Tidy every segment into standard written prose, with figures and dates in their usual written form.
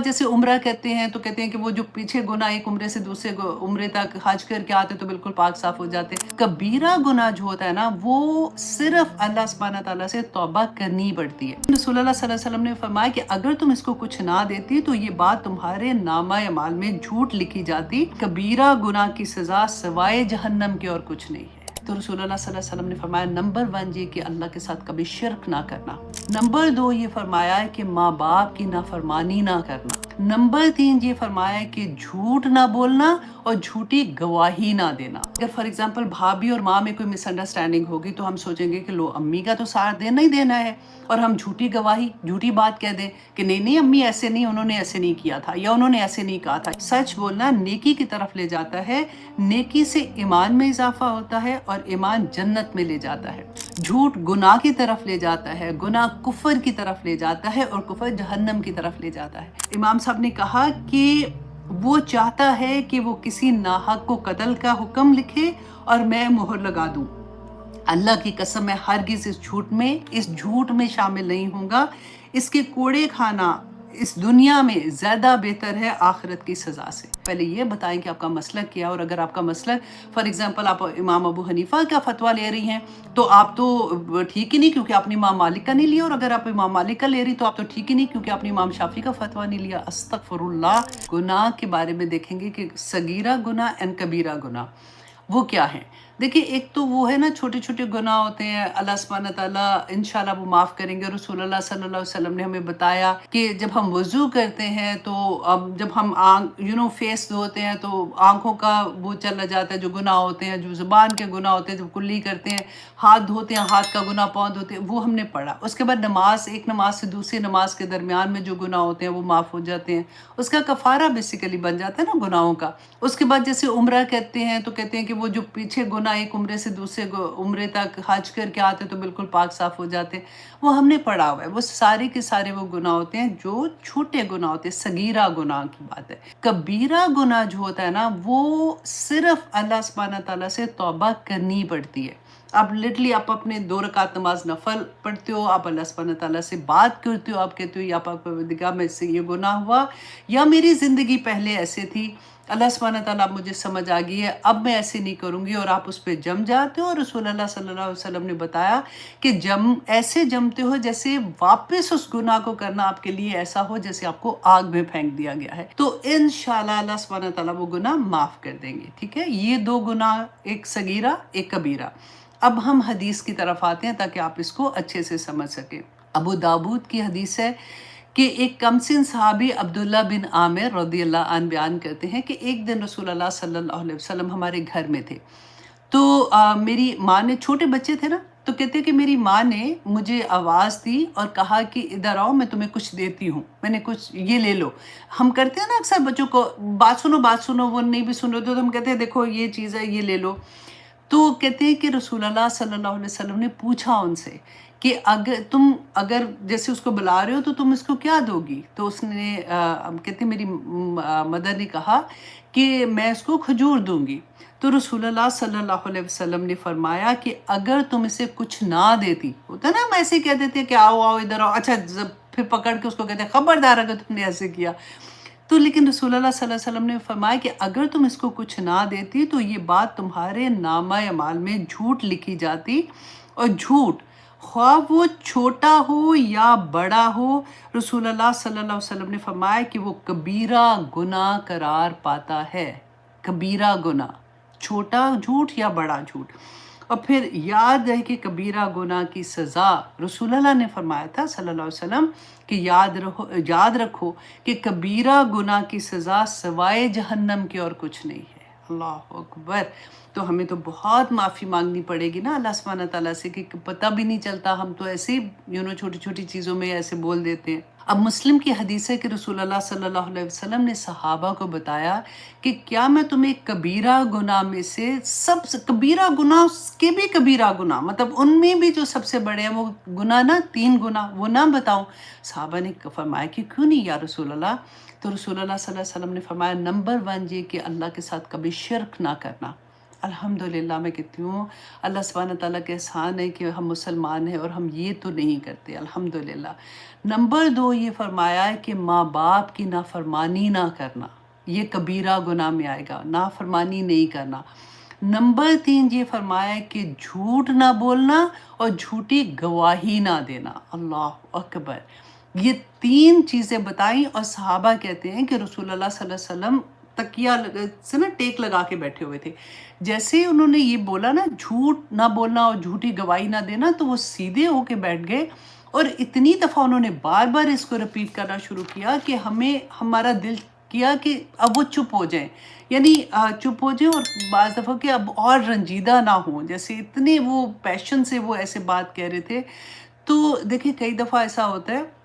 जैसे उम्रा कहते हैं तो कहते हैं कि वो जो पीछे गुनाह एक उम्रे से दूसरे उम्रे तक हज करके आते तो बिल्कुल पाक साफ हो जाते। कबीरा गुनाह जो होता है ना वो सिर्फ अल्लाह सुब्हानहू तआला से तौबा करनी पड़ती है। रसूलुल्लाह सल्लल्लाहु अलैहि वसल्लम ने फरमाया कि अगर तुम इसको कुछ ना देती तो ये बात तुम्हारे नामा अमाल में झूठ लिखी जाती। कबीरा गुनाह की सजा सिवाय जहन्नम के और कुछ नहीं है। तो रसूलुल्लाह सल्लल्लाहु अलैहि वसल्लम ने फरमाया नंबर 1 ये कि अल्लाह के साथ कभी शिरक ना करना। नंबर 2 ये फरमाया है कि माँ बाप की नाफरमानी ना करना। नंबर 3 ये फरमाया है कि झूठ ना बोलना और झूठी गवाही ना देना। अगर फॉर एग्जांपल भाभी और माँ में कोई मिसअंडरस्टैंडिंग होगी तो हम सोचेंगे कि लो अम्मी का तो साथ देना ही देना है और हम झूठी गवाही झूठी बात कह दें कि नहीं नहीं अम्मी ऐसे नहीं, उन्होंने ऐसे नहीं किया था या उन्होंने ऐसे नहीं कहा था। सच बोलना नेकी की तरफ ले जाता है, नेकी से ईमान में इजाफा होता है और ईमान जन्नत में ले जाता है। झूठ गुनाह की तरफ ले जाता है, गुनाह कुफर की तरफ ले जाता है और कुफर जहन्नम की तरफ ले जाता है। इमाम साहब ने कहा कि वो चाहता है कि वो किसी नाहक को कत्ल का हुक्म लिखे और मैं मोहर लगा दूं। अल्लाह की कसम मैं हरगिज़ इस झूठ में शामिल नहीं होऊंगा। इसके कोड़े खाना इस दुनिया में ज़्यादा बेहतर है आखिरत की सज़ा से। पहले ये बताएं कि आपका मसलक क्या है, और अगर आपका मसलक फॉर एग्जांपल आप इमाम अबू हनीफा का फतवा ले रही हैं तो आप तो ठीक ही नहीं क्योंकि आपने इमाम मालिक का नहीं लिया, और अगर आप इमाम मालिक का ले रही तो आप तो ठीक ही नहीं क्योंकि आपने इमाम शाफी का फतवा नहीं लिया। अस्तगफिरुल्लाह। गुनाह के बारे में देखेंगे कि सगीरा गुनाह एंड कबीरा गुनाह वो क्या है। देखिए एक तो वो है ना छोटे छोटे गुनाह होते हैं, अल्लाह सुब्हानहू तआला इंशाल्लाह वो माफ़ करेंगे। रसूलुल्लाह सल्लल्लाहु अलैहि वसल्लम ने हमें बताया कि जब हम वज़ू करते हैं तो अब जब हम फेस धोते हैं तो आँखों का वो चला जाता है, जो गुनाह होते हैं, जो ज़ुबान के गुनाह होते हैं, जब कुल्ली करते हैं, हाथ धोते हैं, हाथ का गुनाह पाँव धोते हैं, वो हमने पढ़ा। उसके बाद नमाज, एक नमाज से दूसरी नमाज के दरमियान में जो गुनाह होते हैं वो माफ़ हो जाते हैं, उसका कफ़ारा बेसिकली बन जाता है ना गुनाहों का। उसके बाद जैसे उम्रा कहते हैं तो कहते हैं कि वो जो पीछे गुनाह एक उम्रे से दूसरे उम्रे तक हज करके आते तो बिल्कुल पाक साफ हो जाते, वो हमने पढ़ा हुआ है। वो सारे के सारे वो गुनाह होते हैं जो छोटे गुनाह होते हैं, सगीरा गुनाह की बात है। कबीरा गुनाह जो होता है ना वो सिर्फ अल्लाह सुब्हानहू तआला से तौबा करनी पड़ती है। आप लिटरली आप अपने 2 रकात नमाज नफल पढ़ते हो, आप अल्लाह सुब्हानहू तआला से बात करते हो, आप कहते हो या परवरदिगार में से ये गुनाह हुआ या मेरी ज़िंदगी पहले ऐसे थी, अल्लाह सुब्हानहू तआला मुझे समझ आ गई है, अब मैं ऐसे नहीं करूँगी, और आप उस पे जम जाते हो। और रसूलुल्लाह सल्लल्लाहु अलैहि वसल्लम ने बताया कि ऐसे जमते हो जैसे वापस उस गुनाह को करना आपके लिए ऐसा हो जैसे आपको आग में फेंक दिया गया है। तो इंशाल्लाह अल्लाह सुब्हानहू तआला वो गुनाह माफ़ कर देंगे। ठीक है, ये 2 गुनाह, एक सगीरा एक कबीरा। अब हम हदीस की तरफ आते हैं ताकि आप इसको अच्छे से समझ सकें। अबू दाऊद की हदीस है कि एक कमसिन सहाबी अब्दुल्ला बिन आमिर रज़ियल्लाहु अन्हु बयान करते हैं कि एक दिन रसूलुल्लाह सल्लल्लाहु अलैहि वसल्लम हमारे घर में थे। तो मेरी माँ ने, छोटे बच्चे थे ना, तो कहते हैं कि मेरी माँ ने मुझे आवाज़ दी और कहा कि इधर आओ मैं तुम्हें कुछ देती हूँ, मैंने कुछ ये ले लो। हम करते हैं ना अक्सर बच्चों को, बात सुनो, वो नहीं भी सुन रहे तो हम कहते हैं देखो ये चीज़ है, ये ले लो। तो कहते हैं कि रसूलुल्लाह सल्लल्लाहु अलैहि वसल्लम ने पूछा उनसे कि अगर जैसे उसको बुला रहे हो तो तुम इसको क्या दोगी। तो उसने कहते मेरी मदर ने कहा कि मैं इसको खजूर दूंगी। तो रसूलुल्लाह सल्लल्लाहु अलैहि वसल्लम ने फरमाया कि अगर तुम इसे कुछ ना देती, होता है ना हम ऐसे ही कह देते हैं कि आओ आओ इधर आओ, अच्छा फिर पकड़ के उसको कहते हैं खबरदार अगर तुमने ऐसे किया। तो लेकिन रसूलुल्लाह सल्लल्लाहु अलैहि वसल्लम ने फरमाया कि अगर तुम इसको कुछ ना देती तो ये बात तुम्हारे नामा अमाल में झूठ लिखी जाती, और झूठ ख्वाह वो छोटा हो या बड़ा हो, रसूलुल्लाह सल्लल्लाहु अलैहि वसल्लम ने फरमाया कि वो कबीरा गुनाह करार पाता है। कबीरा गुनाह, छोटा झूठ या बड़ा झूठ। और फिर याद है कि कबीरा गुनाह की सज़ा रसूलुल्लाह ने फरमाया था सल्लल्लाहु अलैहि वसल्लम कि याद रखो कि कबीरा गुनाह की सज़ा सिवाय जहन्नम के और कुछ नहीं है। अल्लाह अकबर। तो हमें तो बहुत माफ़ी मांगनी पड़ेगी ना अल्लाह सुब्हानहू तआला से कि पता भी नहीं चलता, हम तो ऐसे ही छोटी छोटी चीज़ों में ऐसे बोल देते हैं। अब मुस्लिम की हदीस है कि रसूलुल्लाह सल्लल्लाहु अलैहि वसल्लम ने सहाबा को बताया कि क्या मैं तुम्हें कबीरा गुनाह में से सबसे कबीरा गुनाह के भी कबीरा गुनाह, मतलब उनमें भी जो सबसे बड़े हैं वो गुनाह ना, 3 गुनाह, वो ना बताऊं। सहाबा ने फरमाया कि क्यों नहीं या रसूलुल्लाह। तो रसूलुल्लाह सल्लल्लाहु अलैहि वसल्लम ने फरमाया नंबर 1 ये कि अल्लाह के साथ कभी शिरक ना करना। अल्हम्दुलिल्लाह मैं कहती हूँ अल्लाह सुब्हानहू तआला का एहसान है कि हम मुसलमान हैं और हम ये तो नहीं करते अल्हम्दुलिल्लाह। नंबर 2 ये फरमाया है कि माँ बाप की नाफरमानी ना करना, ये कबीरा गुनाह में आएगा, नाफरमानी नहीं करना। नंबर 3 ये फरमाया है कि झूठ ना बोलना और झूठी गवाही ना देना। अल्लाह अकबर! ये 3 चीज़ें बताई और सहाबा कहते हैं कि रसूलुल्लाह सल्लल्लाहु अलैहि वसल्लम तकिया से ना टेक लगा के बैठे हुए थे। जैसे ही उन्होंने ये बोला ना झूठ ना बोलना और झूठी गवाही ना देना, तो वो सीधे होके बैठ गए और इतनी दफ़ा उन्होंने बार-बार इसको रिपीट करना शुरू किया कि हमें हमारा दिल किया कि अब वो चुप हो जाएँ। यानी चुप हो जाएँ और बाज़ दफ़ा कि अब और रंजीदा ना हों। जैसे इतने वो पैशन से वो ऐसे बात कह रहे थे। तो देखिए कई दफ़ा ऐसा होता है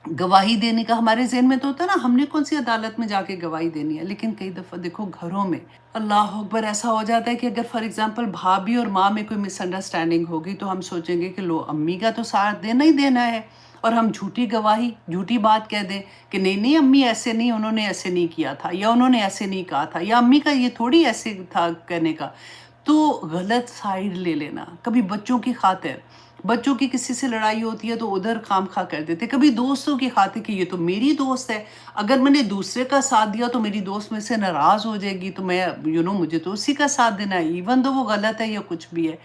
गवाही देने का हमारे ज़हन में तो होता है ना, हमने कौन-सी अदालत में जाके गवाही देनी है। लेकिन कई दफ़ा देखो घरों में, अल्लाह अकबर, ऐसा हो जाता है कि अगर फ़ॉर एग्ज़ाम्पल भाभी और माँ में कोई मिसअंडरस्टैंडिंग होगी तो हम सोचेंगे कि लो अम्मी का तो साथ देना ही देना है और हम झूठी गवाही, झूठी बात कह दें कि नहीं-नहीं अम्मी ऐसे नहीं, उन्होंने ऐसे नहीं किया था या उन्होंने ऐसे नहीं कहा था या अम्मी का ये थोड़ी ऐसे था कहने का। तो गलत साइड ले लेना, कभी बच्चों की खातिर, बच्चों की किसी से लड़ाई होती है तो उधर खामखा कर देते, कभी दोस्तों की खातिर कि ये तो मेरी दोस्त है, अगर मैंने दूसरे का साथ दिया तो मेरी दोस्त मेरे से नाराज़ हो जाएगी, तो मैं मुझे तो उसी का साथ देना है, इवन दो वो गलत है या कुछ भी है।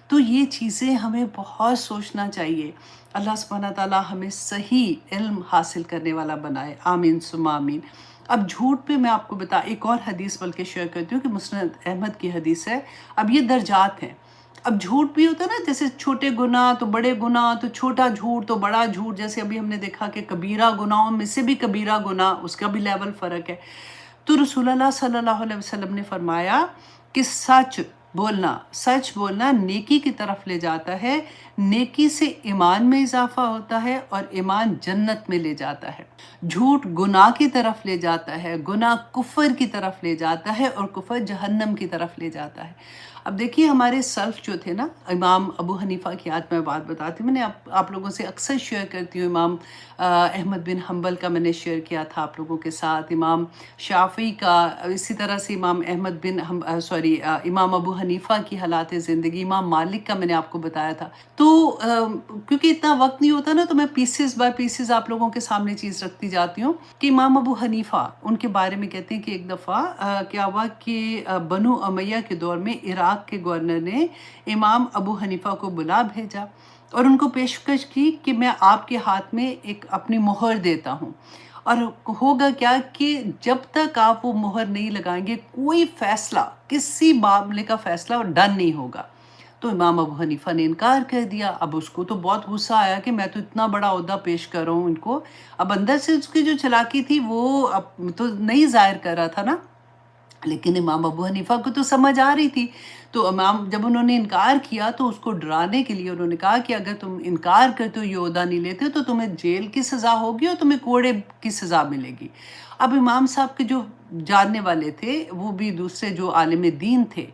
तो ये चीज़ें हमें बहुत सोचना चाहिए। अल्लाह सुब्हानहू तआला हमें सही इल्म हासिल करने वाला बनाए, आमीन सुम्मा आमीन। अब झूठ पे मैं आपको एक और हदीस बल्कि शेयर करती हूँ कि मुस्नद अहमद की हदीस है। अब ये दर्जात हैं। अब झूठ भी होता है ना, जैसे छोटे गुनाह तो बड़े गुनाह, तो छोटा झूठ तो बड़ा झूठ, जैसे अभी हमने देखा कि कबीरा गुनाहों में से भी कबीरा गुनाह, उसका भी लेवल फ़र्क है। तो रसूलुल्लाह सल्लल्लाहु अलैहि वसल्लम ने फरमाया कि सच बोलना नेकी की तरफ ले जाता है, नेकी से ईमान में इजाफा होता है और ईमान जन्नत में ले जाता है। झूठ गुनाह की तरफ ले जाता है, गुनाह कुफ्र की तरफ ले जाता है और कुफ्र जहन्नम की तरफ ले जाता है। अब देखिए हमारे सल्फ जो थे ना, इमाम अबू हनीफ़ा की आज मैं बात बताती हूँ, मैंने आप लोगों से अक्सर शेयर करती हूँ। इमाम अहमद बिन हम्बल का मैंने शेयर किया था आप लोगों के साथ, इमाम शाफ़ी का, इसी तरह से इमाम अबू हनीफ़ा की हालात ज़िंदगी, इमाम मालिक का मैंने आपको बताया था। तो क्योंकि इतना वक्त नहीं होता ना, तो मैं पीसेस बाय पीसेस आप लोगों के सामने चीज़ रखती जाती हूँ कि इमाम अबू हनीफ़ा, उनके बारे में कहते हैं कि एक दफ़ा क्या हुआ कि बनु उमैया के दौर में इराक के गवर्नर ने इमाम अबू हनीफ़ा को बुला भेजा और उनको पेशकश की कि मैं आपके हाथ में एक अपनी मोहर देता हूँ, और होगा क्या कि जब तक आप वो मोहर नहीं लगाएंगे कोई फ़ैसला, किसी मामले का फ़ैसला डन नहीं होगा। तो इमाम अबू हनीफ़ा ने इनकार कर दिया। अब उसको तो बहुत गुस्सा आया कि मैं तो इतना बड़ा ओहदा पेश कर रहा हूँ इनको। अब अंदर से उसकी जो चालाकी थी वो अब तो नहीं ज़ाहिर कर रहा था ना, लेकिन इमाम अबू हनीफ़ा को तो समझ आ रही थी। तो इमाम जब उन्होंने इनकार किया तो उसको डराने के लिए उन्होंने कहा कि अगर तुम इनकार करते हो, ये ओहदा नहीं लेते, तो तुम्हें जेल की सज़ा होगी और तुम्हें कोड़े की सज़ा मिलेगी। अब इमाम साहब के जो जानने वाले थे, वो भी दूसरे जो आलिम दीन थे,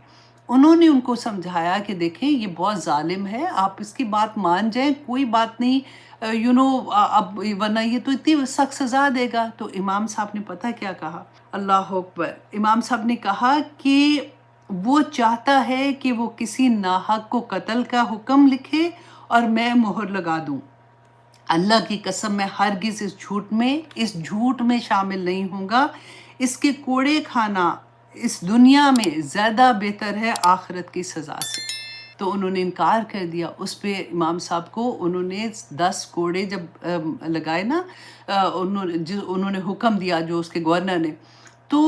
उन्होंने उनको समझाया कि देखें ये बहुत ज़ालिम है, आप इसकी बात मान जाएँ, कोई बात नहीं, अब वरना ये तो इतनी सख्त सज़ा देगा। तो इमाम साहब ने पता क्या कहा? अल्लाह अकबर! इमाम साहब ने कहा कि वो चाहता है कि वो किसी नाहक को कत्ल का हुक्म लिखे और मैं मोहर लगा दूँ। अल्लाह की कसम, मैं हरगिज़ इस झूठ में शामिल नहीं होऊँगा। इसके कोड़े खाना इस दुनिया में ज़्यादा बेहतर है आखिरत की सज़ा से। तो उन्होंने इनकार कर दिया। उस पे इमाम साहब को उन्होंने 10 कोड़े जब लगाए ना, उन्होंने हुक्म दिया जो उसके गवर्नर ने, तो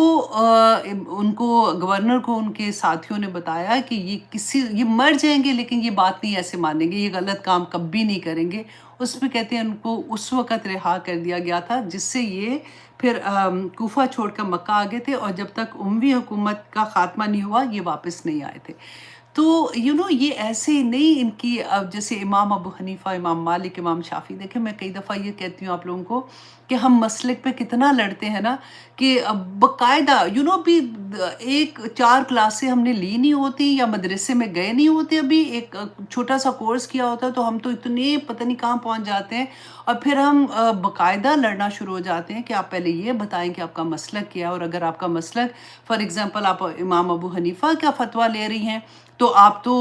उनको गवर्नर को उनके साथियों ने बताया कि ये मर जाएंगे लेकिन ये बात नहीं ऐसे मानेंगे, ये गलत काम कभी नहीं करेंगे। उस पे कहते हैं उनको उस वक़्त रिहा कर दिया गया था, जिससे ये फिर कूफा छोड़कर मक्का आ गए थे और जब तक उमवी हुकूमत का ख़ात्मा नहीं हुआ ये वापस नहीं आए थे। तो ये ऐसे ही नहीं इनकी, जैसे इमाम अबू हनीफ़ा, इमाम मालिक, इमाम शाफ़ी, देखें मैं कई दफ़ा ये कहती हूँ आप लोगों को کہ ہم مسلک پہ کتنا لڑتے ہیں نا کہ باقاعدہ بھی ایک 4 کلاسیں ہم نے لی نہیں ہوتی یا مدرسے میں گئے نہیں ہوتے، ابھی ایک چھوٹا سا کورس کیا ہوتا ہے تو ہم تو اتنے پتہ نہیں کہاں پہنچ جاتے ہیں، اور پھر ہم باقاعدہ لڑنا شروع ہو جاتے ہیں کہ آپ پہلے یہ بتائیں کہ آپ کا مسلک کیا ہے، اور اگر آپ کا مسلک فار ایگزامپل آپ امام ابو حنیفہ کا فتویٰ لے رہی ہیں تو آپ تو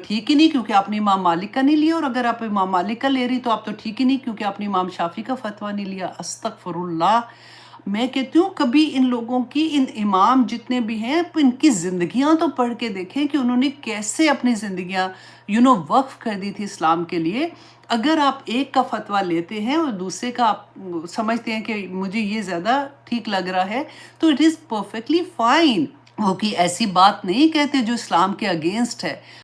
ٹھیک ہی نہیں، کیونکہ آپ نے امام مالک کا نہیں لیا، اور اگر آپ امام مالک کا لے رہی تو آپ تو ٹھیک ہی نہیں، کیونکہ آپ نے امام شافعی کا فتویٰ نہیں لیا۔ استغفر اللہ! میں کہتی ہوں کبھی ان لوگوں کی، ان امام جتنے بھی ہیں، ان کی زندگیاں تو پڑھ کے دیکھیں کہ انہوں نے کیسے اپنی زندگیاں وقف کر دی تھی اسلام کے لیے۔ اگر آپ ایک کا فتویٰ لیتے ہیں اور دوسرے کا آپ سمجھتے ہیں کہ مجھے یہ زیادہ ٹھیک لگ رہا ہے، تو اٹ از پرفیکٹلی فائن۔ وہ کہ ایسی بات نہیں کہتے جو اسلام کے اگینسٹ ہے۔